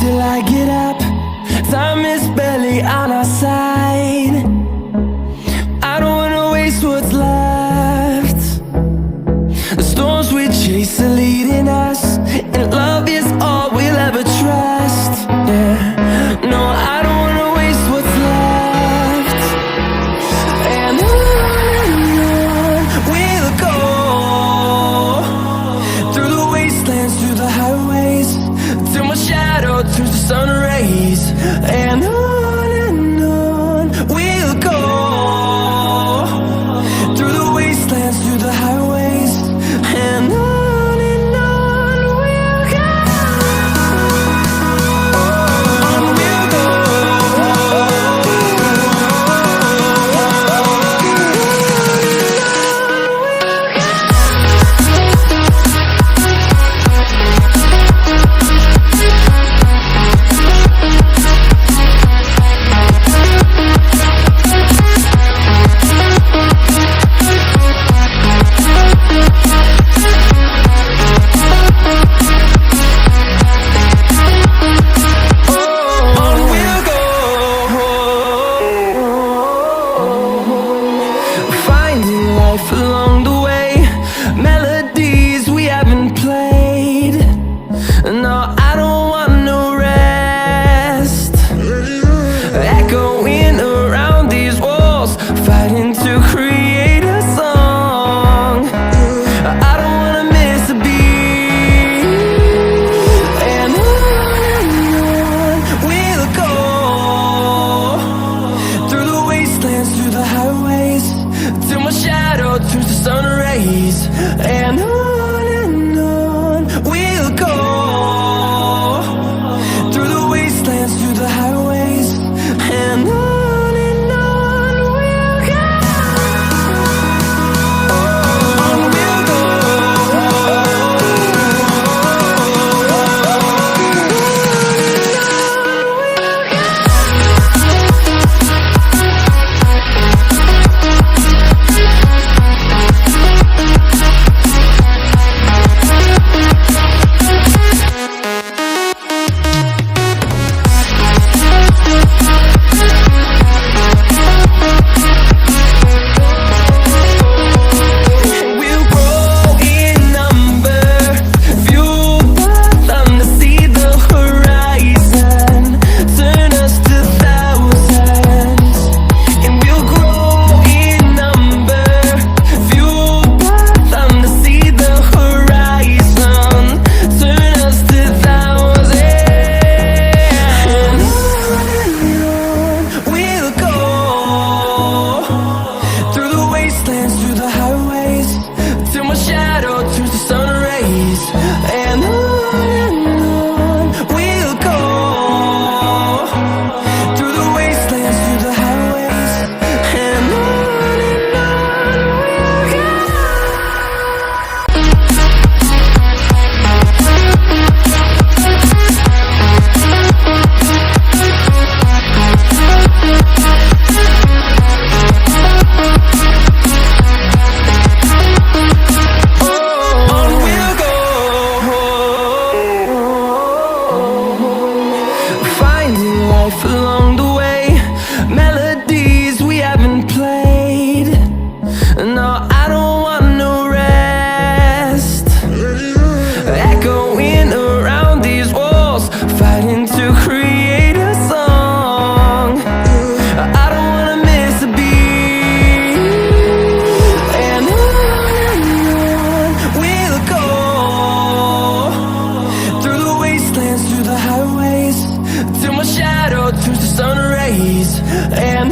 till I get up. Time is barely on our side. I don't wanna waste what's left. The storms we chase are leading us, and love is all we'll ever trust. Yeah, no, I don't wanna waste what's left. And on we'll go, through the wastelands, through the highways, till my shadow turns to sun rays. And on we'll go, through the wastelands, through the highways, and on we'll go. On we'll go. Along the way, melodies we haven't played. No, I don't want no rest. Echoing around these walls, fighting to create a song. I don't wanna miss a beat. And on we'll go, through the wastelands, through the highways, till my shadow turns to sun rays. And on we'll go, through the wastelands, through the highways, and on we'll go. On we'll go. Through the highways, till my shadow turns to sun rays. And on we'll go, through the wastelands, through the highways, and on we'll go. Along the way, melodies we haven't played. No, I don't want no rest. Echoing around these walls, fighting to create a song. I don't wanna miss a beat. And on we'll go, through the wastelands, through the highways, till my shadow turns to sun rays. And